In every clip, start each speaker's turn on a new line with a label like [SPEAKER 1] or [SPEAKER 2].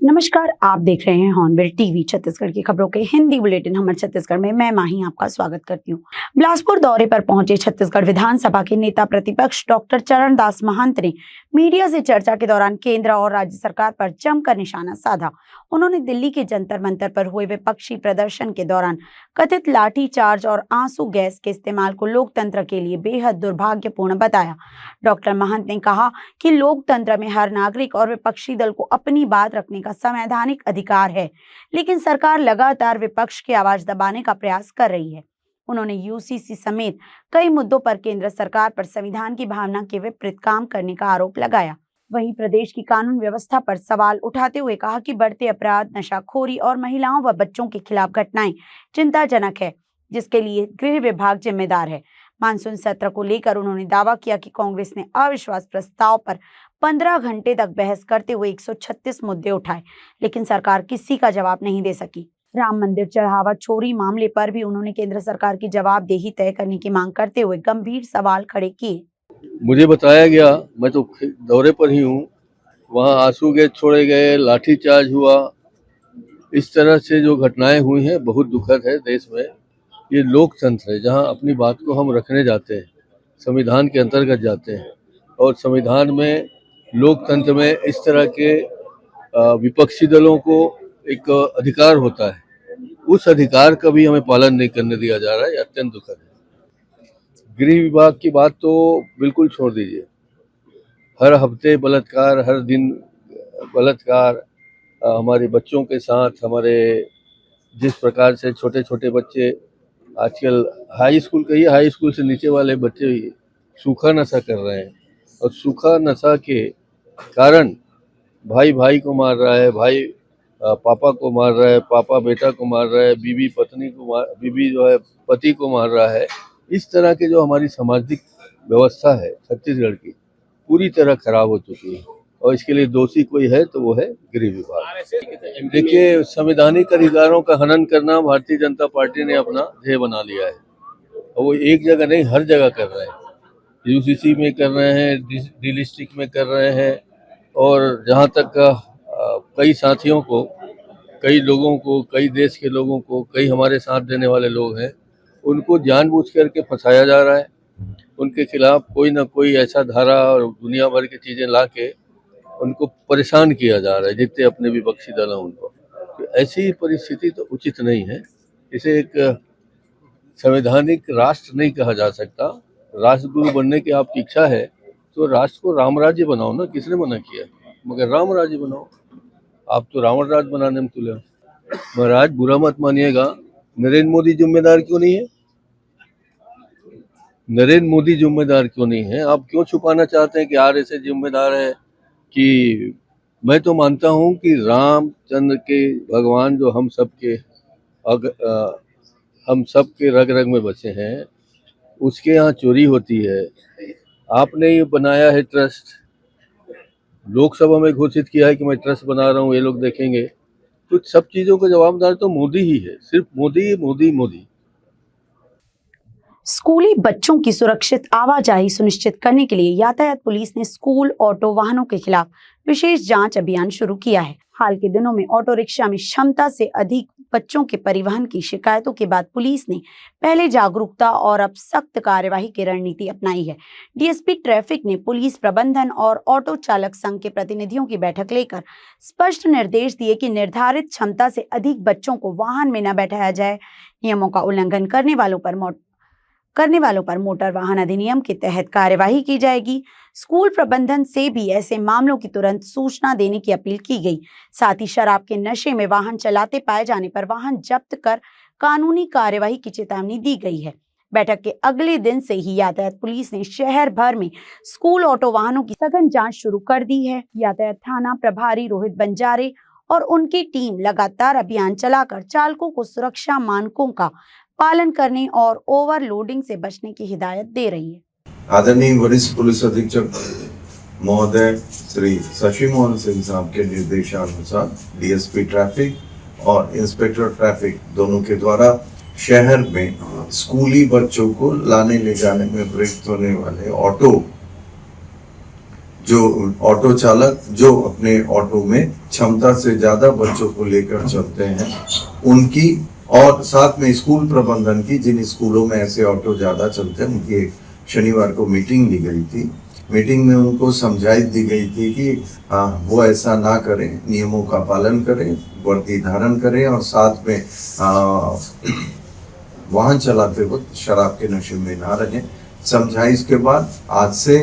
[SPEAKER 1] नमस्कार, आप देख रहे हैं हॉर्नबिल टीवी छत्तीसगढ़ की खबरों के हिंदी बुलेटिन हमर छत्तीसगढ़ में मैं माही आपका स्वागत करती हूँ। बिलासपुर दौरे पर पहुंचे छत्तीसगढ़ विधानसभा के नेता प्रतिपक्ष डॉक्टर चरणदास महंत ने मीडिया से चर्चा के दौरान केंद्र और राज्य सरकार पर जमकर निशाना साधा। उन्होंने दिल्ली के जंतर मंतर पर हुए विपक्षी प्रदर्शन के दौरान कथित लाठीचार्ज और आंसू गैस के इस्तेमाल को लोकतंत्र के लिए बेहद दुर्भाग्यपूर्ण बताया। डॉक्टर महंत ने कहा कि लोकतंत्र में हर नागरिक और विपक्षी दल को अपनी बात रखने का संवैधानिक अधिकार है, लेकिन सरकार लगातार विपक्ष की आवाज दबाने का प्रयास कर रही है। उन्होंने यूसीसी समेत कई मुद्दों पर केंद्र सरकार पर संविधान की भावना के विपरीत काम करने का आरोप लगाया। वहीं प्रदेश की कानून व्यवस्था पर सवाल उठाते हुए कहा कि बढ़ते अपराध, नशाखोरी और महिलाओं व बच्चों के खिलाफ घटनाएं चिंताजनक है, जिसके लिए गृह विभाग जिम्मेदार है। मानसून सत्र को लेकर उन्होंने दावा किया कि कांग्रेस ने अविश्वास प्रस्ताव पर 15 घंटे तक बहस करते हुए 136 मुद्दे उठाए, लेकिन सरकार किसी का जवाब नहीं दे सकी। राम मंदिर चढ़ावा चोरी मामले पर भी उन्होंने केंद्र सरकार की जवाबदेही तय करने की मांग करते हुए गंभीर सवाल खड़े किए।
[SPEAKER 2] मुझे बताया गया, मैं तो दौरे पर ही हूँ, वहाँ आंसू गैस छोड़े गए, लाठीचार्ज हुआ, इस तरह से जो घटनाएं हुई हैं बहुत दुखद है। देश में ये लोकतंत्र है जहाँ अपनी बात को हम रखने जाते हैं, संविधान के अंतर्गत जाते हैं, और संविधान में लोकतंत्र में इस तरह के विपक्षी दलों को एक अधिकार होता है। उस अधिकार का भी हमें पालन नहीं करने दिया जा रहा है, ये अत्यंत दुखद है। गृह विभाग की बात तो बिल्कुल छोड़ दीजिए। हर हफ्ते बलात्कार, हर दिन बलात्कार, हमारे बच्चों के साथ, हमारे जिस प्रकार से छोटे छोटे बच्चे आजकल हाई स्कूल से नीचे वाले बच्चे सूखा नशा कर रहे हैं, और सूखा नशा के कारण भाई भाई को मार रहा है, भाई पापा को मार रहा है, पापा बेटा को मार रहा है, बीवी जो है पति को मार रहा है। इस तरह के जो हमारी सामाजिक व्यवस्था है छत्तीसगढ़ की, पूरी तरह खराब हो चुकी है, और इसके लिए दोषी कोई है तो वो है गृह विभाग। देखिए, संवैधानिक अधिकारों का हनन करना भारतीय जनता पार्टी ने अपना ध्येय बना लिया है, और वो एक जगह नहीं हर जगह कर रहे हैं। यूसीसी में कर रहे हैं, डिस्ट्रिक्ट में कर रहे हैं, और जहाँ तक कई साथियों को, कई लोगों को, कई देश के लोगों को, कई हमारे साथ देने वाले लोग हैं, उनको जानबूझ करके फंसाया जा रहा है। उनके खिलाफ कोई ना कोई ऐसा धारा और दुनिया भर की चीज़ें ला के उनको परेशान किया जा रहा है, जितने अपने विपक्षी दल हैं उनको। तो ऐसी परिस्थिति तो उचित नहीं है। इसे एक संवैधानिक राष्ट्र नहीं कहा जा सकता। राष्ट्रगुरु बनने की आपकी इच्छा है तो राष्ट्र को राम राज्य बनाओ ना, किसने मना किया? मगर राम राज्य बनाओ। आप तो रावण राज बनाने में तुले हो। महाराज, बुरा मत मानिएगा, नरेंद्र मोदी जिम्मेदार क्यों नहीं है? नरेंद्र मोदी जिम्मेदार क्यों नहीं है? आप क्यों छुपाना चाहते हैं कि आरएसएस जिम्मेदार है? कि मैं तो मानता हूं कि रामचंद्र के भगवान जो हम सब के रग रग में बसे हैं, उसके यहाँ चोरी होती है। आपने ही बनाया है ट्रस्ट, लोकसभा में घोषित किया है कि मैं ट्रस्ट बना रहा हूँ, ये लोग देखेंगे। तो सब चीजों का जवाबदार तो मोदी ही है, सिर्फ मोदी मोदी मोदी।
[SPEAKER 1] स्कूली बच्चों की सुरक्षित आवाजाही सुनिश्चित करने के लिए यातायात पुलिस ने स्कूल ऑटो वाहनों के खिलाफ विशेष जांच अभियान शुरू किया है। हाल के दिनों में ऑटो रिक्शा में क्षमता से अधिक बच्चों के परिवहन की शिकायतों के बाद पुलिस ने पहले जागरूकता और अब सख्त कार्यवाही की रणनीति अपनाई है। डीएसपी ट्रैफिक ने पुलिस प्रबंधन और ऑटो चालक संघ के प्रतिनिधियों की बैठक लेकर स्पष्ट निर्देश दिए कि निर्धारित क्षमता से अधिक बच्चों को वाहन में न बैठाया जाए। नियमों का उल्लंघन करने वालों पर मोटर वाहन अधिनियम के तहत कार्यवाही की जाएगी। स्कूल प्रबंधन से भी ऐसे मामलों की तुरंत सूचना देने की अपील की गई। साथ ही शराब के नशे में वाहन चलाते पाए जाने पर वाहन जब्त कर कानूनी कार्यवाही की चेतावनी दी गई है। बैठक के अगले दिन से ही यातायात पुलिस ने शहर भर में स्कूल ऑटो वाहनों की सघन जांच शुरू कर दी है। यातायात थाना प्रभारी रोहित बंजारे और उनकी टीम लगातार अभियान चलाकर चालकों को सुरक्षा मानकों का पालन करने और ओवरलोडिंग से बचने की हिदायत दे रही है।
[SPEAKER 3] आदरणीय वरिष्ठ पुलिस अधीक्षक महोदय श्री शशि मोहन सिंह साहब के निर्देशानुसार डीएसपी ट्रैफिक और इंस्पेक्टर ट्रैफिक दोनों के द्वारा शहर में स्कूली बच्चों को लाने ले जाने में प्रयुक्त होने वाले ऑटो जो ऑटो चालक जो अपने ऑटो में क्षमता से ज्यादा बच्चों को लेकर चलते हैं उनकी, और साथ में स्कूल प्रबंधन की, जिन स्कूलों में ऐसे ऑटो ज्यादा चलते हैं उनकी एक शनिवार को मीटिंग ली गई थी। मीटिंग में उनको समझाइश दी गई थी कि वो ऐसा ना करें, नियमों का पालन करें, वर्दी धारण करें और साथ में वाहन चलाते वक्त शराब के नशे में ना रहें। समझाइश के बाद आज से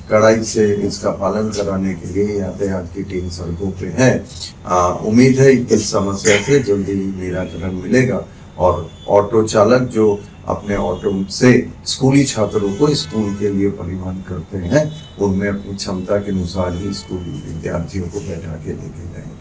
[SPEAKER 3] कड़ाई से इसका पालन कराने के लिए यातायात की टीम सड़कों पे है। उम्मीद है इस समस्या से जल्दी निराकरण मिलेगा और ऑटो चालक जो अपने ऑटो से स्कूली छात्रों को स्कूल के लिए परिवहन करते हैं उनमें अपनी क्षमता के अनुसार ही स्कूली विद्यार्थियों को बैठा के लेके जाएंगे।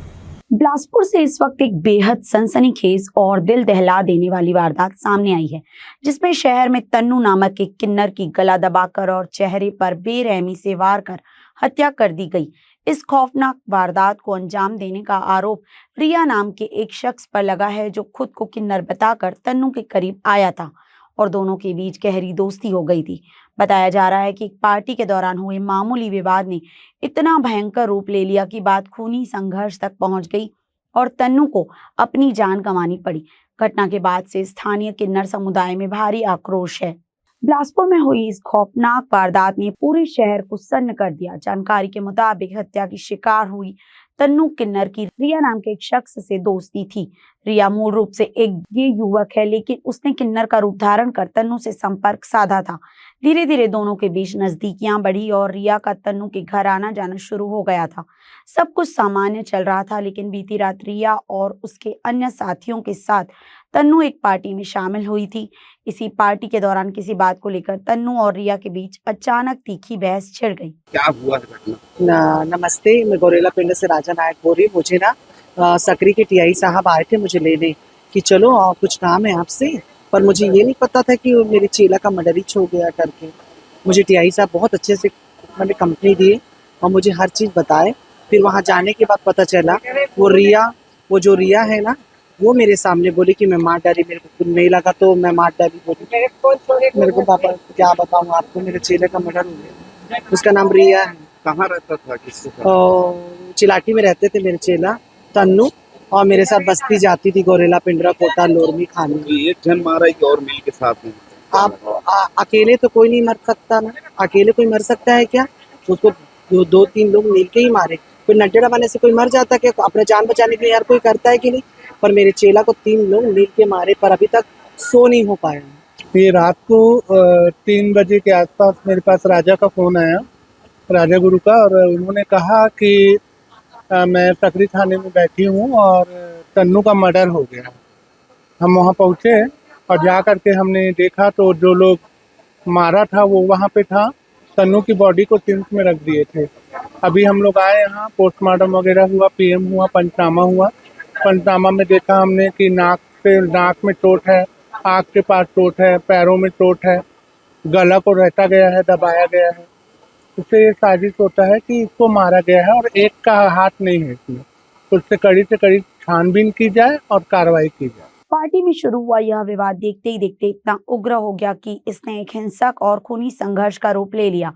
[SPEAKER 1] बिलासपुर से इस वक्त एक बेहद सनसनीखेज और दिल दहला देने वाली वारदात सामने आई है, जिसमें शहर में तन्नू नामक एक किन्नर की गला दबाकर और चेहरे पर बेरहमी से वार कर हत्या कर दी गई। इस खौफनाक वारदात को अंजाम देने का आरोप रिया नाम के एक शख्स पर लगा है, जो खुद को किन्नर बताकर तन्नू के करीब आया था और दोनों के बीच गहरी दोस्ती हो गई थी। बताया जा रहा है कि एक पार्टी के दौरान हुए मामूली विवाद ने इतना भयंकर रूप ले लिया कि बात खूनी संघर्ष तक पहुंच गई और तन्नू को अपनी जान गंवानी पड़ी। घटना के बाद से स्थानीय किन्नर समुदाय में भारी आक्रोश है। बिलासपुर में हुई इस खौफनाक वारदात ने पूरे शहर को सन्न कर दिया। जानकारी के मुताबिक हत्या की शिकार हुई तन्नू किन्नर की रिया नाम के एक शख्स से दोस्ती थी। रिया मूल रूप से एक गे युवक है, लेकिन उसने किन्नर का रूप धारण कर तन्नू से संपर्क साधा था। धीरे धीरे दोनों के बीच नजदीकियां बढ़ी और रिया का तन्नू के घर आना जाना शुरू हो गया था। सब कुछ सामान्य चल रहा था, लेकिन बीती रात रिया और उसके अन्य साथियों के साथ तन्नू एक पार्टी में शामिल हुई थी। इसी पार्टी के दौरान किसी बात को लेकर तन्नू और रिया के बीच अचानक तीखी बहस छिड़ गई।
[SPEAKER 4] क्या हुआ घटना? नमस्ते, मैं गौरेला पिंड से राजा नायक बोल रही हूँ। मुझे सकरी के टीआई साहब आए थे मुझे लेने कि चलो कुछ काम है आपसे, पर मुझे ये नहीं पता था कि मेरे चेला का मर्डर हो गया करके। मुझे टीआई साहब बहुत अच्छे से मैंने कंपनी दिए और मुझे हर चीज़ बताए। फिर वहाँ जाने के बाद पता चला वो जो रिया है ना, वो मेरे सामने बोली कि मैं मार डाली, मेरे को कुछ नहीं लगा तो मैं मार डाली बोली। मेरे को पापा क्या बताऊँ आपको, मेरे चेले का मर्डर हो गया। उसका नाम रिया है।
[SPEAKER 5] कहाँ रहता था, किससे?
[SPEAKER 4] चिलाटी में रहते थे मेरे चेला तन्नू, और मेरे साथ बस्ती जाती थी गौरेला पिंडरा कोटा लोरमी खाने।
[SPEAKER 5] एक जन मारा है कि और मिल के साथ में?
[SPEAKER 4] आप अकेले तो कोई नहीं मर सकता ना, अकेले कोई मर सकता है क्या? उसको दो तीन लोग मिल के ही मारे। कोई नड्डेड़ा बने से कोई मर जाता क्या? अपने जान बचाने के लिए यार कोई करता है कि नहीं? पर मेरे चेला को 3 लोग मिल के मारे, पर अभी तक सो नहीं हो पाया।
[SPEAKER 6] ये रात को 3 बजे के आसपास मेरे पास राजा का फ़ोन आया, राजा गुरु का, और उन्होंने कहा कि मैं सकरी थाने में बैठी हूँ और तन्नू का मर्डर हो गया। हम वहाँ पहुँचे और जा कर के हमने देखा तो जो लोग मारा था वो वहाँ पे था। तन्नू की बॉडी को सिम्स में रख दिए थे। अभी हम लोग आए यहाँ, पोस्टमार्टम वगैरह हुआ, पीएम हुआ, पंचनामा हुआ। पंचनामा में देखा हमने कि नाक में चोट है, आँख के पास चोट है, पैरों में चोट है, गला को रहता गया है, दबाया गया है। इससे ये साजिश होता है कि इसको मारा गया है और एक का हाथ नहीं है इसमें, तो इससे कड़ी से कड़ी छानबीन की जाए और कार्रवाई की जाए।
[SPEAKER 1] पार्टी में शुरू हुआ यह विवाद देखते ही देखते इतना उग्र हो गया कि इसने एक हिंसक और खूनी संघर्ष का रूप ले लिया।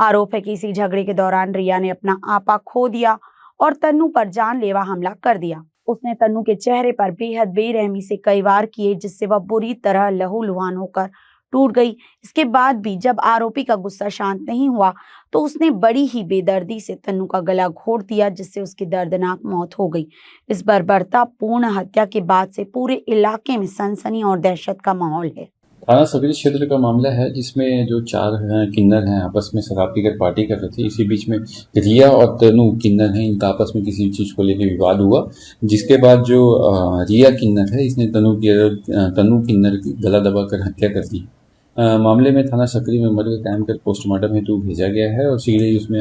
[SPEAKER 1] आरोप है कि इसी झगड़े के दौरान रिया ने अपना आपा खो दिया और तन्नू पर जानलेवा हमला कर दिया। उसने तन्नू के चेहरे पर बेहद बेरहमी से कई वार किए, जिससे वह बुरी तरह लहूलुहान होकर टूट गई। इसके बाद भी जब आरोपी का गुस्सा शांत नहीं हुआ तो उसने बड़ी ही बेदर्दी से तन्नू का गला घोट दिया, जिससे उसकी दर्दनाक मौत हो गई। इस बर्बरतापूर्ण हत्या के बाद से पूरे इलाके में सनसनी और दहशत का माहौल है।
[SPEAKER 7] थाना सकरी क्षेत्र का मामला है, जिसमें जो 4 किन्नर हैं आपस में शराब पीकर पार्टी कर रहे थे। इसी बीच में रिया और तन्नू किन्नर हैं, इनका आपस में किसी चीज़ को लेकर विवाद हुआ, जिसके बाद जो रिया किन्नर है इसने तन्नू किन्नर की गला दबाकर हत्या कर दी। मामले में थाना सकरी में मर्डर कायम कर पोस्टमार्टम हेतु भेजा गया है और शीघ्र ही उसमें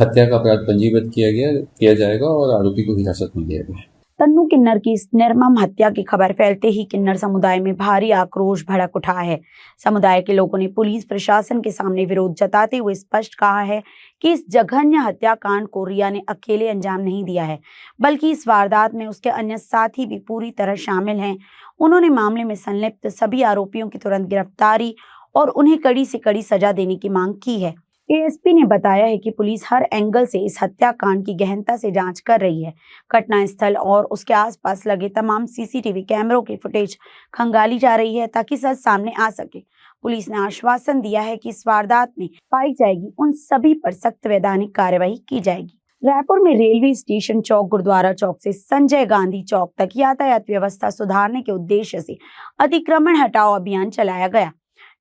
[SPEAKER 7] हत्या का अपराध पंजीबद्ध किया जाएगा और आरोपी को हिरासत में लिया गया।
[SPEAKER 1] तन्नू किन्नर की इस निर्मम हत्या की खबर फैलते ही किन्नर समुदाय में भारी आक्रोश भड़क उठा है। समुदाय के लोगों ने पुलिस प्रशासन के सामने विरोध जताते हुए स्पष्ट कहा है कि इस जघन्य हत्याकांड को रिया ने अकेले अंजाम नहीं दिया है, बल्कि इस वारदात में उसके अन्य साथी भी पूरी तरह शामिल हैं। उन्होंने मामले में संलिप्त सभी आरोपियों की तुरंत गिरफ्तारी और उन्हें कड़ी से कड़ी सजा देने की मांग की है। एएसपी ने बताया है कि पुलिस हर एंगल से इस हत्याकांड की गहनता से जांच कर रही है। घटनास्थल और उसके आसपास लगे तमाम सीसीटीवी कैमरों की फुटेज खंगाली जा रही है ताकि सच सामने आ सके। पुलिस ने आश्वासन दिया है कि इस वारदात में पाई जाएगी उन सभी पर सख्त वैधानिक कार्यवाही की जाएगी। रायपुर में रेलवे स्टेशन चौक गुरुद्वारा चौक से संजय गांधी चौक तक यातायात व्यवस्था सुधारने के उद्देश्य से अतिक्रमण हटाओ अभियान चलाया गया।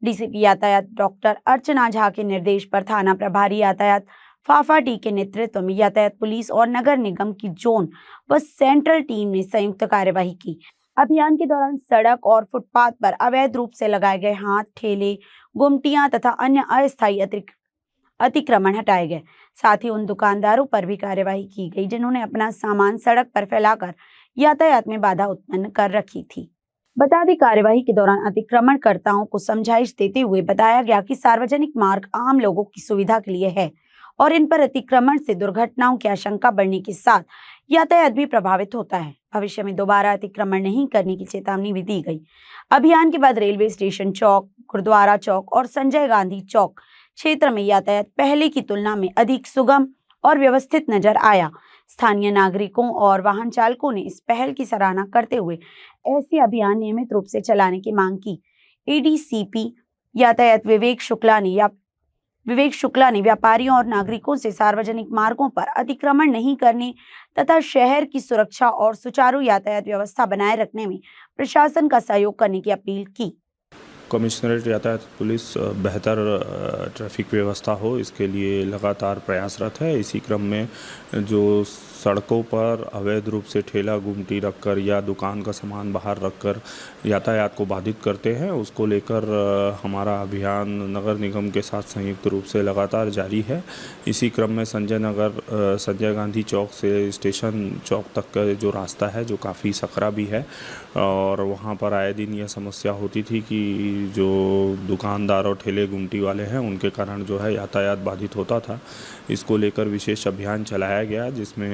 [SPEAKER 1] डीसीपी यातायात डॉक्टर अर्चना झा के निर्देश पर थाना प्रभारी यातायात फाफा टी के नेतृत्व में यातायात पुलिस और नगर निगम की जोन व सेंट्रल टीम ने संयुक्त कार्यवाही की। अभियान के दौरान सड़क और फुटपाथ पर अवैध रूप से लगाए गए हाथ, ठेले, गुमटियां तथा अन्य अस्थायी अतिक्रमण हटाए गए। साथ ही उन दुकानदारों पर भी कार्यवाही की गई जिन्होंने अपना सामान सड़क पर फैलाकर यातायात में बाधा उत्पन्न कर रखी थी। बता दें, कार्यवाही के दौरान अतिक्रमणकर्ताओं को समझाइश देते हुए बताया गया कि सार्वजनिक मार्ग आम लोगों की सुविधा के लिए है और इन पर अतिक्रमण से दुर्घटनाओं की आशंका बढ़ने के साथ यातायात भी प्रभावित होता है। भविष्य में दोबारा अतिक्रमण नहीं करने की चेतावनी भी दी गई। अभियान के बाद रेलवे स्टेशन चौक, गुरुद्वारा चौक और संजय गांधी चौक क्षेत्र में यातायात पहले की तुलना में अधिक सुगम और व्यवस्थित नजर आया। स्थानीय नागरिकों और वाहन चालकों ने इस पहल की सराहना करते हुए ऐसे अभियान नियमित रूप से चलाने की मांग की। एडीसीपी यातायात विवेक शुक्ला ने व्यापारियों और नागरिकों से सार्वजनिक मार्गों पर अतिक्रमण नहीं करने तथा शहर की सुरक्षा और सुचारू यातायात व्यवस्था बनाए रखने में प्रशासन का सहयोग करने की अपील की।
[SPEAKER 8] कमिश्नरेट यातायात पुलिस बेहतर ट्रैफिक व्यवस्था हो, इसके लिए लगातार प्रयासरत है। इसी क्रम में जो सड़कों पर अवैध रूप से ठेला गुमटी रखकर या दुकान का सामान बाहर रखकर यातायात को बाधित करते हैं, उसको लेकर हमारा अभियान नगर निगम के साथ संयुक्त रूप से लगातार जारी है। इसी क्रम में संजय गांधी चौक से स्टेशन चौक तक का जो रास्ता है जो काफ़ी सकरा भी है और वहाँ पर आए दिन यह समस्या होती थी कि जो दुकानदार और ठेले गुमटी वाले हैं उनके कारण जो है यातायात बाधित होता था। इसको लेकर विशेष अभियान चलाया गया जिसमें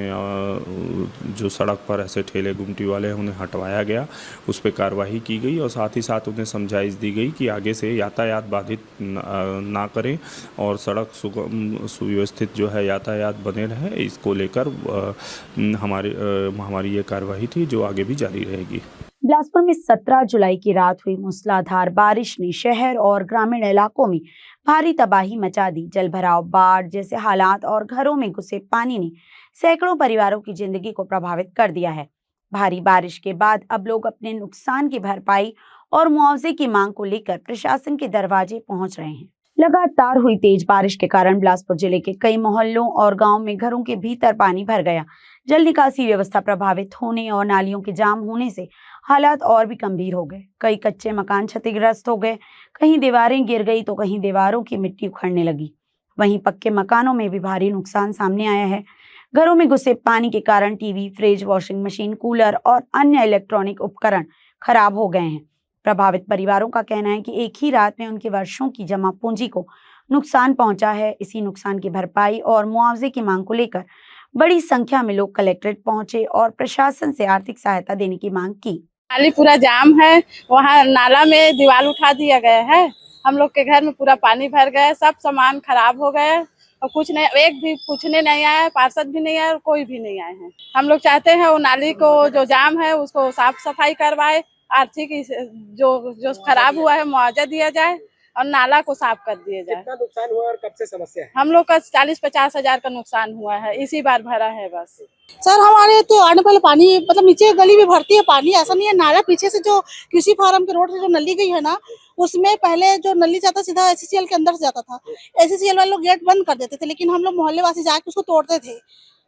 [SPEAKER 8] जो सड़क पर ऐसे ठेले गुमटी वाले हैं उन्हें हटवाया गया, उस पर कार्रवाई की गई और साथ ही साथ उन्हें समझाइश दी गई कि आगे से यातायात बाधित ना करें और सड़क सुव्यवस्थित जो है यातायात बने रहे। इसको लेकर हमारी ये कार्रवाई थी जो आगे भी जारी रहेगी।
[SPEAKER 1] बिलासपुर में 17 जुलाई की रात हुई मूसलाधार बारिश ने शहर और ग्रामीण इलाकों में भारी तबाही मचा दी। जलभराव, बाढ़ जैसे हालात और घरों में घुसे पानी ने सैकड़ों परिवारों की जिंदगी को प्रभावित कर दिया है। भारी बारिश के बाद अब लोग अपने नुकसान की भरपाई और मुआवजे की मांग को लेकर प्रशासन के दरवाजे पहुंच रहे हैं। लगातार हुई तेज बारिश के कारण बिलासपुर जिले के कई मोहल्लों और गांवों में घरों के भीतर पानी भर गया। जल निकासी व्यवस्था प्रभावित होने और नालियों के जाम होने से हालात और भी गंभीर हो गए। कई कच्चे मकान क्षतिग्रस्त हो गए, कहीं दीवारें गिर गई तो कहीं दीवारों की मिट्टी उखड़ने लगी। वहीं पक्के मकानों में भी भारी नुकसान सामने आया है। घरों में घुसे पानी के कारण TV, fridge, washing machine, cooler और अन्य इलेक्ट्रॉनिक उपकरण खराब हो गए हैं। प्रभावित परिवारों का कहना है कि एक ही रात में उनके वर्षों की जमा पूंजी को नुकसान पहुंचा है। इसी नुकसान की भरपाई और मुआवजे की मांग को लेकर बड़ी संख्या में लोग कलेक्ट्रेट पहुंचे और प्रशासन से आर्थिक सहायता देने की मांग की।
[SPEAKER 9] नाली पूरा जाम है, वहाँ नाला में दीवार उठा दिया गया है। हम लोग के घर में पूरा पानी भर गया, सब सामान खराब हो गए और कुछ नहीं, एक भी पूछने नहीं आया, पार्षद भी नहीं आया और कोई भी नहीं आए हैं। हम लोग चाहते हैं वो नाली को जो जाम है उसको साफ सफाई करवाए, आर्थिक जो खराब हुआ है मुआवजा दिया जाए और नाला को साफ कर दिया जाए।
[SPEAKER 10] कितना नुकसान हुआ और कब से समस्या है?
[SPEAKER 9] हम लोग का 40-50 हजार का नुकसान हुआ है, इसी बार भरा है बस।
[SPEAKER 11] सर हमारे तो आने पहले पानी मतलब नीचे गली में भरती है पानी, ऐसा नहीं है। नाला पीछे से जो कृषि फार्म के रोड से जो नली गई है ना, उसमें पहले जो नली जाता सीधा एससीसीएल के अंदर से जाता था। एससीसीएल वाले लोग गेट बंद कर देते थे, लेकिन हम लोग मोहल्ले वासी जाके उसको तोड़ते थे,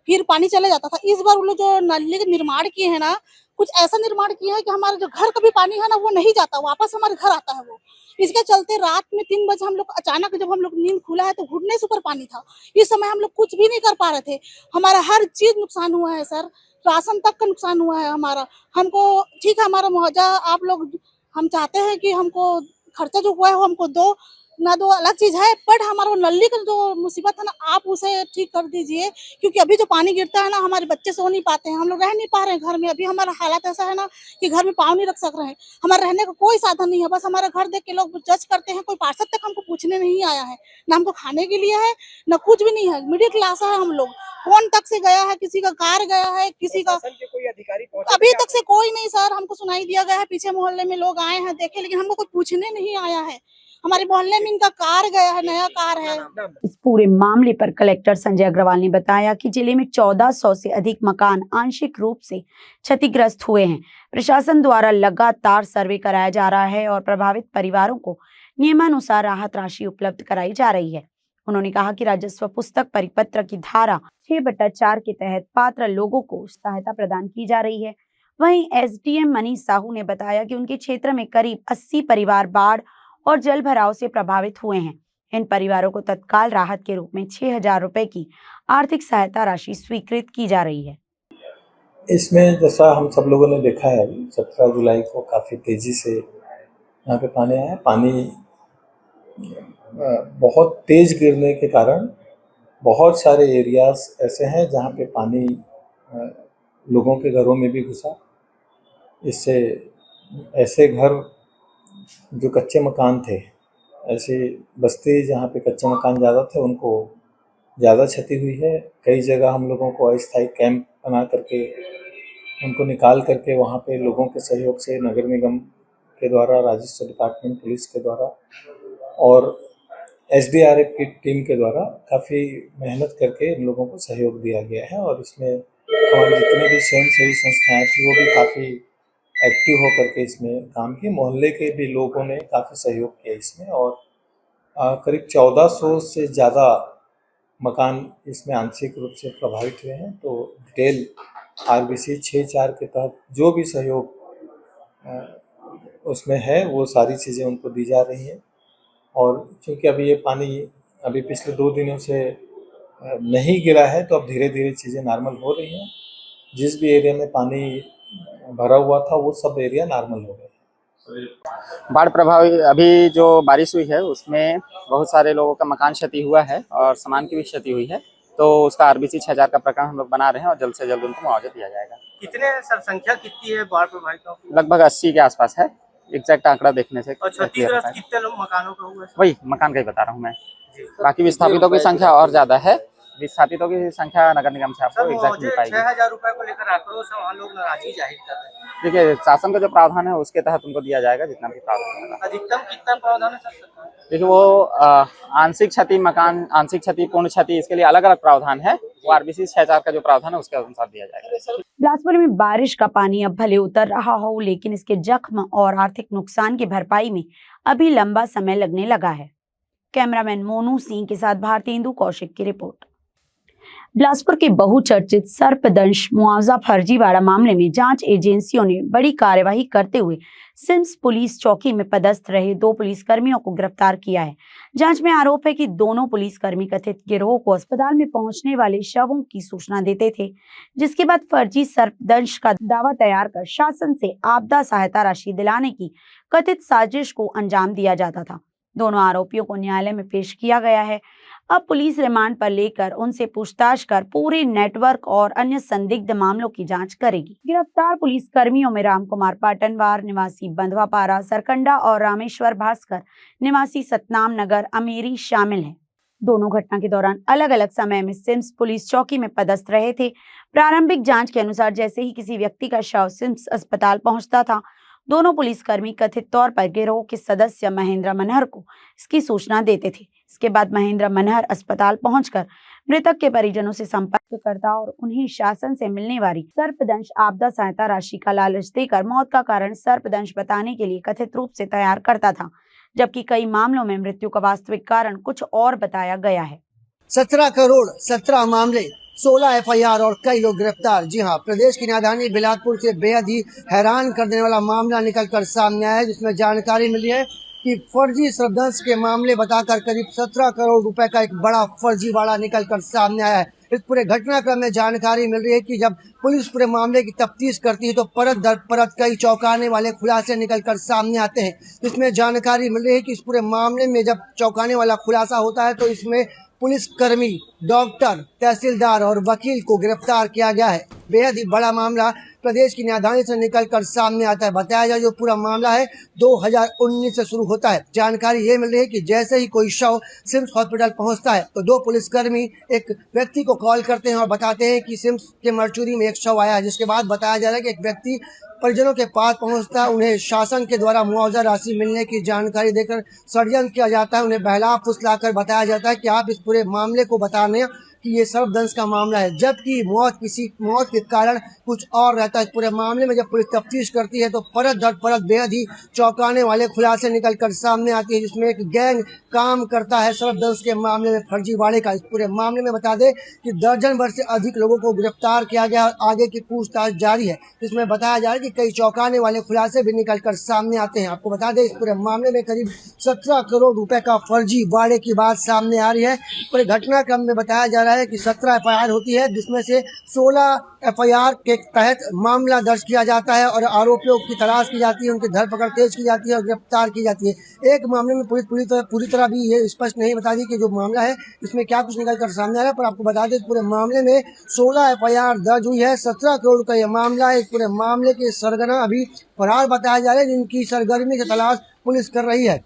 [SPEAKER 11] फिर पानी चले जाता था। इस बार वो लोग जो नली के निर्माण किए हैं ना, कुछ ऐसा निर्माण किया है कि हमारे जो घर का भी पानी है ना वो नहीं जाता, वापस हमारे घर आता है वो। इसके चलते रात में 3 बजे हम लोग अचानक जब हम लोग नींद खुला है तो घुटने से ऊपर पानी था। इस समय हम लोग कुछ भी नहीं कर पा रहे थे, हमारा हर चीज नुकसान हुआ है सर, राशन तक का नुकसान हुआ है हमारा। हमको ठीक है हमारा मुआवजा आप लोग, हम चाहते हैं कि हमको खर्चा जो हुआ है वो हमको दो, ना दो अलग चीज है, बट हमारा नली का जो मुसीबत है ना, आप उसे ठीक कर दीजिए। क्योंकि अभी जो पानी गिरता है ना, हमारे बच्चे सो नहीं पाते हैं, हम लोग रह नहीं पा रहे हैं घर में। अभी हमारा हालत ऐसा है ना कि घर में पाँव नहीं रख सक रहे हैं, हमारे रहने का कोई साधन नहीं है। बस हमारा घर देख के लोग जज करते हैं। कोई पार्षद तक हमको पूछने नहीं आया है, ना हमको खाने के लिए है, ना कुछ भी नहीं है। मिडिल क्लास है हम लोग। फोन तक से गया है, किसी का कार गया है, किसी का
[SPEAKER 10] शासन के कोई अधिकारी पहुंचे
[SPEAKER 11] अभी
[SPEAKER 10] थे
[SPEAKER 11] तक से कोई नहीं सर। हमको सुनाई दिया गया है, पीछे मोहल्ले में लोग आए हैं देखे, लेकिन हमको कोई पूछने नहीं आया है। हमारे मोहल्ले में इनका कार गया है, नया कार है।
[SPEAKER 1] इस पूरे मामले पर कलेक्टर संजय अग्रवाल ने बताया कि जिले में 1400 से अधिक मकान आंशिक रूप से क्षतिग्रस्त हुए हैं। प्रशासन द्वारा लगातार सर्वे कराया जा रहा है और प्रभावित परिवारों को नियमानुसार राहत राशि उपलब्ध कराई जा रही है। उन्होंने कहा कि राजस्व पुस्तक परिपत्र की धारा 6/4 के तहत पात्र लोगों को सहायता प्रदान की जा रही है। वहीं एसडीएम मनीष साहू ने बताया कि उनके क्षेत्र में करीब 80 परिवार बाढ़ और जल भराव से प्रभावित हुए हैं। इन परिवारों को तत्काल राहत के रूप में 6000 रुपए की आर्थिक सहायता राशि स्वीकृत की जा रही है।
[SPEAKER 12] इसमें जैसा हम सब लोगों ने देखा है, 17 जुलाई को काफ़ी तेज़ी से यहाँ पे पानी आया। पानी बहुत तेज़ गिरने के कारण बहुत सारे एरियाज ऐसे हैं जहाँ पे पानी लोगों के घरों में भी घुसा। इससे ऐसे घर जो कच्चे मकान थे, ऐसी बस्ती जहाँ पे कच्चे मकान ज़्यादा थे, उनको ज़्यादा क्षति हुई है। कई जगह हम लोगों को अस्थायी कैंप बना करके उनको निकाल करके वहाँ पे लोगों के सहयोग से नगर निगम के द्वारा, राजस्व डिपार्टमेंट, पुलिस के द्वारा और एसडीआरएफ की टीम के द्वारा काफ़ी मेहनत करके इन लोगों को सहयोग दिया गया है। और इसमें हमारे जितने भी स्वयंसेवी संस्थाएँ थी वो भी काफ़ी एक्टिव होकर के इसमें काम किए। मोहल्ले के भी लोगों ने काफ़ी सहयोग किया इसमें और करीब 1400 से ज़्यादा मकान इसमें आंशिक रूप से प्रभावित हुए हैं। तो डिटेल आरबीसी 6/4 के तहत जो भी सहयोग उसमें है वो सारी चीज़ें उनको दी जा रही हैं। और क्योंकि अभी ये पानी अभी पिछले 2 दिनों से नहीं गिरा है, तो अब धीरे धीरे चीज़ें नॉर्मल हो रही हैं। जिस भी एरिया में पानी भरा हुआ था वो सब एरिया नॉर्मल हो गए।
[SPEAKER 13] बाढ़ प्रभावित अभी जो बारिश हुई है उसमें बहुत सारे लोगों का मकान क्षति हुआ है और सामान की भी क्षति हुई है। तो उसका आरबीसी 6000 का प्रकरण हम लोग बना रहे हैं और जल्द से जल्द उनको मुआवजा दिया जाएगा।
[SPEAKER 10] कितने सर संख्या कितनी है बाढ़ प्रभावितों की?
[SPEAKER 13] लगभग 80 के आसपास है, एग्जैक्ट आंकड़ा देखने से।
[SPEAKER 10] और क्षतिग्रस्त कितने लोग मकानों का हुआ?
[SPEAKER 13] वही मकान का ही बता रहा हूँ मैं। बाकी विस्थापितों की संख्या और ज्यादा है। विस्थापितों की संख्या नगर निगम से आपको एग्जैक्ट मिल पाएगी।
[SPEAKER 10] 6000 रुपए को लेकर आक्रोश है, वहाँ लोग नाराजगी जाहिर कर रहे हैं।
[SPEAKER 13] देखिए, शासन का जो प्रावधान है उसके तहत उनको दिया जाएगा जितना भी प्रावधान होगा।
[SPEAKER 10] अधिकतम कितना प्रावधान है सर?
[SPEAKER 13] देखिए, वो आंशिक क्षति, मकान आंशिक क्षति, पूर्ण क्षति, इसके लिए अलग अलग प्रावधान है। वो आरबीसी 6000 का जो प्रावधान है उसके अनुसार दिया जाएगा।
[SPEAKER 1] बिलासपुर में बारिश का पानी अब भले उतर रहा हो, लेकिन इसके जख्म और आर्थिक नुकसान की भरपाई में अभी लंबा समय लगने लगा है। कैमरामैन मोनू सिंह के साथ भारतेंदु कौशिक की रिपोर्ट। बिलासपुर के बहुचर्चित सर्पदंश मुआवजा फर्जीवाड़ा मामले में जांच एजेंसियों ने बड़ी कार्यवाही करते हुए सिम्स पुलिस चौकी में पदस्थ रहे 2 पुलिसकर्मियों को गिरफ्तार किया है। जांच में आरोप है कि दोनों पुलिसकर्मी कथित गिरोह को अस्पताल में पहुंचने वाले शवों की सूचना देते थे, जिसके बाद फर्जी सर्पदंश का दावा तैयार कर शासन से आपदा सहायता राशि दिलाने की कथित साजिश को अंजाम दिया जाता था। दोनों आरोपियों को न्यायालय में पेश किया गया है। अब पुलिस रिमांड पर लेकर उनसे पूछताछ कर पूरे नेटवर्क और अन्य संदिग्ध मामलों की जांच करेगी। गिरफ्तार पुलिस कर्मियों में रामकुमार पाटनवार निवासी बंधवापारा सरकंडा और रामेश्वर भास्कर निवासी सतनाम नगर अमेरी शामिल हैं। दोनों घटना के दौरान अलग अलग समय में सिम्स पुलिस चौकी में पदस्थ रहे थे। प्रारंभिक जांच के अनुसार जैसे ही किसी व्यक्ति का शव सिम्स अस्पताल पहुंचता था, दोनों पुलिसकर्मी कथित तौर पर गिरोह के सदस्य महेंद्र मनहर को इसकी सूचना देते थे। इसके बाद महेंद्र मनहर अस्पताल पहुंचकर मृतक के परिजनों से संपर्क करता और उन्हें शासन से मिलने वाली सर्पदंश आपदा सहायता राशि का लालच देकर मौत का कारण सर्पदंश बताने के लिए कथित रूप से तैयार करता था, जबकि कई मामलों में मृत्यु का वास्तविक कारण कुछ और बताया गया है।
[SPEAKER 14] 17 करोड़ 17 मामले, 16 एफआईआर और कई लोग गिरफ्तार। जी हां, प्रदेश की राजधानी बिलासपुर से बेहद ही हैरान कर देने वाला मामला निकलकर सामने आया है, जिसमें जानकारी मिली है कि फर्जी सर्पदंश के मामले बताकर करीब 17 करोड़ रुपए का एक बड़ा फर्जीवाड़ा निकलकर सामने आया है। इस पूरे घटनाक्रम में जानकारी मिल रही है कि जब पुलिस पूरे मामले की तफ्तीश करती है तो परत दर परत कई चौंकाने वाले खुलासे निकलकर सामने आते हैं। इसमें जानकारी मिल रही है कि इस पूरे मामले में जब चौंकाने वाला खुलासा होता है तो इसमें पुलिसकर्मी, डॉक्टर, तहसीलदार और वकील को गिरफ्तार किया गया है। बेहद ही बड़ा मामला प्रदेश की न्यायदानी से निकलकर सामने आता है। बताया जाए जो पूरा मामला है 2019 से शुरू होता है। जानकारी ये मिल रही है कि जैसे ही कोई शव सिम्स हॉस्पिटल पहुंचता है तो 2 पुलिसकर्मी एक व्यक्ति को कॉल करते हैं और बताते हैं कि सिम्स के मर्चुरी में एक शव आया है। जिसके बाद बताया जा रहा है कि एक व्यक्ति परिजनों के पास पहुंचता है, उन्हें शासन के द्वारा मुआवजा राशि मिलने की जानकारी देकर षड्यंत्र किया जाता है। उन्हें बहला फुसलाकर बताया जाता है कि आप इस पूरे मामले को बताने कि ये सर्वदंश का मामला है, जबकि मौत के कारण कुछ और रहता है। इस पूरे मामले में जब पुलिस तफ्तीश करती है तो परत दर परत बेहद ही चौंकाने वाले खुलासे निकलकर सामने आती है, जिसमें एक गैंग काम करता है सर्वदंश के मामले में फर्जीवाड़े का। इस पूरे मामले में बता दें कि दर्जन भर से अधिक लोगों को गिरफ्तार किया गया और आगे की पूछताछ जारी है। इसमें बताया जा रहा है कि कई चौंकाने वाले खुलासे भी निकलकर सामने आते हैं। आपको बता दें इस पूरे मामले में करीब 17 करोड़ रुपए का फर्जीवाड़े की बात सामने आ रही है। पूरे घटनाक्रम में बताया जा रहा है कि 17 एफआईआर होती है, जिसमें से 16 एफआईआर के तहत मामला दर्ज किया जाता है और आरोपियों की तलाश की जाती है, उनकी धरपकड़ तेज की जाती है और गिरफ्तार की जाती है। एक मामले में पुलिस पूरी तरह भी ये स्पष्ट नहीं बता दी कि जो मामला है इसमें क्या कुछ निकल कर सामने आ रहा है, पर आपको बता दें पूरे मामले में 16 एफआईआर दर्ज हुई है। 17 करोड़ का ये मामला है। इस पूरे मामले के सरगना अभी फरार बताया जा रहे हैं, जिनकी सरगर्मी की तलाश पुलिस कर रही है।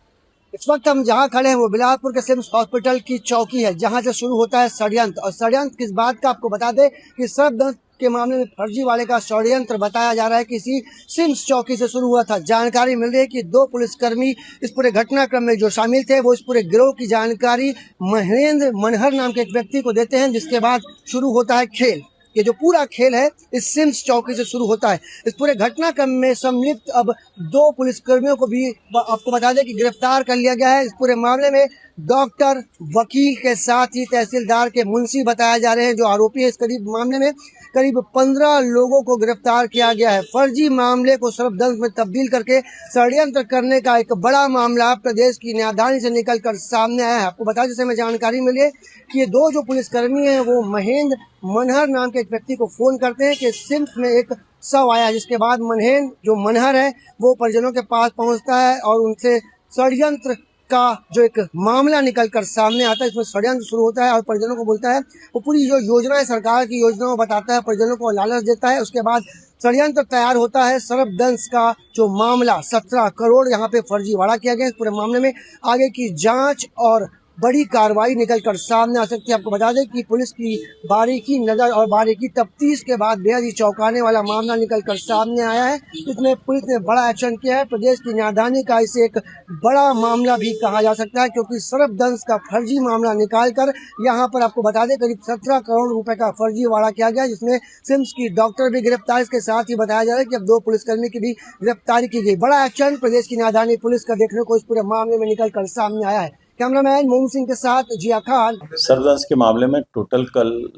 [SPEAKER 14] इस वक्त हम जहां खड़े हैं वो बिलासपुर के सिम्स हॉस्पिटल की चौकी है, जहां से शुरू होता है षड्यंत्र। और षड्यंत्र किस बात का, आपको बता दें कि सर्वदंश के मामले में फर्जीवाड़े का षड्यंत्र बताया जा रहा है किसी सिम्स चौकी से शुरू हुआ था। जानकारी मिल रही है कि 2 पुलिसकर्मी इस पूरे घटनाक्रम में जो शामिल थे वो इस पूरे गिरोह की जानकारी महेंद्र मनहर नाम के एक व्यक्ति को देते हैं, जिसके बाद शुरू होता है खेल। ये जो पूरा खेल है इस सिम्स चौकी से शुरू होता है। इस पूरे घटनाक्रम में सम्मिलित अब 2 पुलिसकर्मियों को भी आपको बता दें कि गिरफ्तार कर लिया गया है। इस पूरे मामले में डॉक्टर, वकील के साथ ही तहसीलदार के मुंशी बताए जा रहे हैं जो आरोपी है। इस मामले में करीब 15 लोगों को गिरफ्तार किया गया है। फर्जी मामले को सर्वदंश में तब्दील करके षड्यंत्र करने का एक बड़ा मामला प्रदेश की न्यायदानी से निकलकर सामने आया है। आपको बता, जैसे हमें जानकारी मिली है कि ये 2 जो पुलिसकर्मी हैं वो महेंद्र मनहर नाम के एक व्यक्ति को फोन करते हैं कि सिम्स में एक शव आया। जिसके बाद महेंद्र जो मनहर है वो परिजनों के पास पहुंचता है और उनसे षड्यंत्र का जो एक मामला निकलकर सामने आता है, इसमें षड्यंत्र शुरू होता है और परिजनों को बोलता है, वो पूरी जो योजना है सरकार की योजनाओं बताता है, परिजनों को लालच देता है। उसके बाद षड्यंत्र तैयार होता है सर्वदंश का जो मामला। 17 करोड़ यहाँ पे फर्जीवाड़ा किया गया। इस पूरे मामले में आगे की जांच और बड़ी कार्रवाई निकलकर सामने आ सकती है। आपको बता दें कि पुलिस की बारीकी नजर और बारीकी तफ्तीश के बाद बेहद ही चौंकाने वाला मामला निकलकर सामने आया है। इसमें पुलिस ने बड़ा एक्शन किया है। प्रदेश की न्यायदानी का इसे एक बड़ा मामला भी कहा जा सकता है, क्योंकि सर्वदंश का फर्जी मामला निकालकर यहाँ पर आपको बता दें करीब 17 करोड़ रुपए का फर्जीवाड़ा किया गया, जिसमें सिम्स की डॉक्टर भी गिरफ्तार। इसके साथ ही बताया जा रहा है कि अब 2 पुलिसकर्मी की भी गिरफ्तारी की गई। बड़ा एक्शन प्रदेश की न्यायदानी पुलिस का देखने को इस पूरे मामले में निकलकर सामने आया है। कैमरामैन मोहन सिंह के साथ जिया खान।
[SPEAKER 15] सर्वदंश के मामले में टोटल कल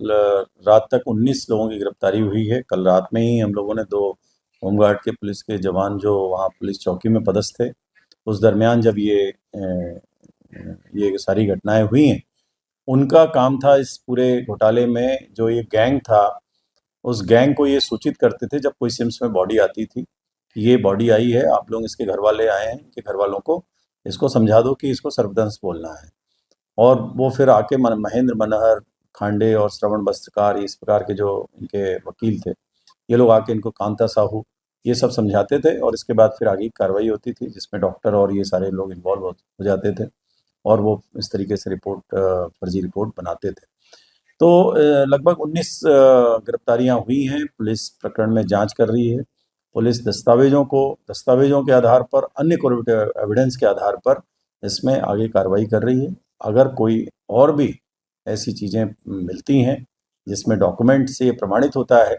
[SPEAKER 15] रात तक 19 लोगों की गिरफ्तारी हुई है। कल रात में ही हम लोगों ने 2 होमगार्ड के पुलिस के जवान जो वहाँ पुलिस चौकी में पदस्थ थे, उस दरमियान जब ये सारी घटनाएं हुई हैं, उनका काम था इस पूरे घोटाले में जो ये गैंग था, उस गैंग को ये सूचित करते थे जब कोई सिम्स में बॉडी आती थी कि ये बॉडी आई है, आप लोग इसके घर वाले आए हैं, कि घर वालों को इसको समझा दो कि इसको सर्वदंश बोलना है। और वो फिर आके महेंद्र मनहर, खांडे और श्रवण वस्त्रकार, इस प्रकार के जो इनके वकील थे, ये लोग आके इनको कांता साहू ये सब समझाते थे और इसके बाद फिर आगे कार्रवाई होती थी, जिसमें डॉक्टर और ये सारे लोग इन्वॉल्व हो जाते थे और वो इस तरीके से फर्जी रिपोर्ट बनाते थे। तो लगभग 19 गिरफ्तारियाँ हुई हैं। पुलिस प्रकरण में जाँच कर रही है। पुलिस दस्तावेजों के आधार पर, अन्य कोर्पोरेटिव एविडेंस के आधार पर इसमें आगे कार्रवाई कर रही है। अगर कोई और भी ऐसी चीज़ें मिलती हैं जिसमें डॉक्यूमेंट से ये प्रमाणित होता है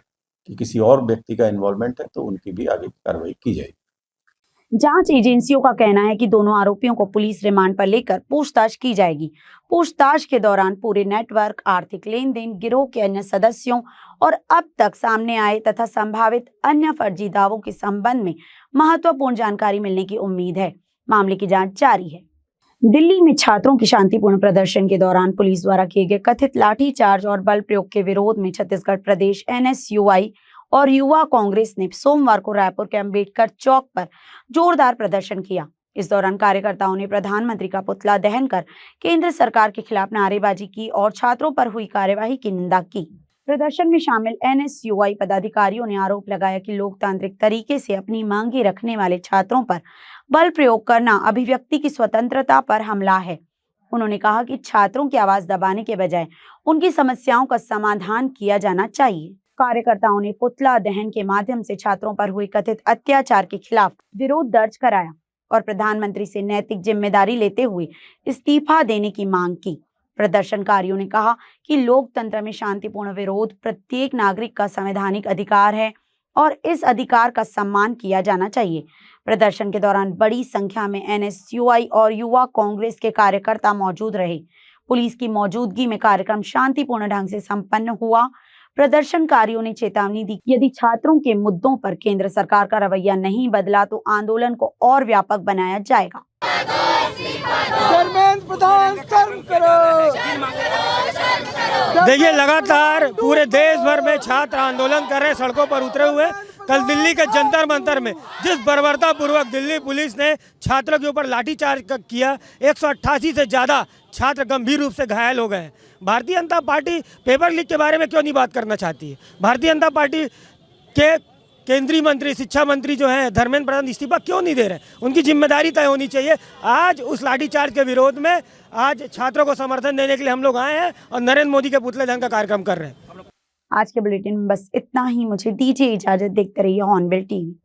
[SPEAKER 15] कि किसी और व्यक्ति का इन्वॉल्वमेंट है, तो उनकी भी आगे कार्रवाई की जाएगी।
[SPEAKER 1] जांच एजेंसियों का कहना है कि दोनों आरोपियों को पुलिस रिमांड पर लेकर पूछताछ की जाएगी। पूछताछ के दौरान पूरे नेटवर्क, आर्थिक लेन देन, गिरोह के अन्य सदस्यों और अब तक सामने आए तथा संभावित अन्य फर्जी दावों के संबंध में महत्वपूर्ण जानकारी मिलने की उम्मीद है। मामले की जांच जारी है। दिल्ली में छात्रों की शांतिपूर्ण प्रदर्शन के दौरान पुलिस द्वारा किए गए कथित लाठीचार्ज और बल प्रयोग के विरोध में छत्तीसगढ़ प्रदेश एनएसयूआई और युवा कांग्रेस ने सोमवार को रायपुर के अंबेडकर चौक पर जोरदार प्रदर्शन किया। इस दौरान कार्यकर्ताओं ने प्रधानमंत्री का पुतला दहन कर केंद्र सरकार के खिलाफ नारेबाजी की और छात्रों पर हुई कार्यवाही की निंदा की। प्रदर्शन में शामिल एनएसयूआई पदाधिकारियों ने आरोप लगाया कि लोकतांत्रिक तरीके से अपनी मांगे रखने वाले छात्रों पर बल प्रयोग करना अभिव्यक्ति की स्वतंत्रता पर हमला है। उन्होंने कहा कि छात्रों की आवाज दबाने के बजाय उनकी समस्याओं का समाधान किया जाना चाहिए। कार्यकर्ताओं ने पुतला दहन के माध्यम से छात्रों पर हुए कथित अत्याचार के खिलाफ विरोध दर्ज कराया और प्रधानमंत्री से नैतिक जिम्मेदारी लेते हुए इस्तीफा देने की मांग की। प्रदर्शनकारियों ने कहा कि लोकतंत्र में शांतिपूर्ण विरोध प्रत्येक नागरिक का संवैधानिक अधिकार है और इस अधिकार का सम्मान किया जाना चाहिए। प्रदर्शन के दौरान बड़ी संख्या में एनएसयूआई और युवा कांग्रेस के कार्यकर्ता मौजूद रहे। पुलिस की मौजूदगी में कार्यक्रम शांतिपूर्ण ढंग से संपन्न हुआ। प्रदर्शनकारियों ने चेतावनी दी, यदि छात्रों के मुद्दों पर केंद्र सरकार का रवैया नहीं बदला तो आंदोलन को और व्यापक बनाया जाएगा।
[SPEAKER 16] देखिए, लगातार पूरे देश भर में छात्र आंदोलन कर रहे, सड़कों पर उतरे हुए। कल दिल्ली के जंतर मंतर में जिस बर्बरता पूर्वक दिल्ली पुलिस ने छात्रों के ऊपर लाठीचार्ज किया, 188 से ज़्यादा छात्र गंभीर रूप से घायल हो गए हैं। Bharatiya Janata party paper leak के बारे में क्यों नहीं बात करना चाहती है? भारतीय जनता पार्टी के केंद्रीय मंत्री, शिक्षा मंत्री जो हैं धर्मेंद्र प्रधान इस्तीफा क्यों नहीं दे रहे? उनकी जिम्मेदारी तय होनी चाहिए। आज उस लाठीचार्ज के विरोध में आज छात्रों को समर्थन देने के लिए हम लोग आए हैं और नरेंद्र मोदी के पुतले दहन का कार्यक्रम कर रहे हैं।
[SPEAKER 1] आज के बुलेटिन में बस इतना ही। मुझे दीजिए इजाजत। देखते रहिए हॉर्नबिल टीवी।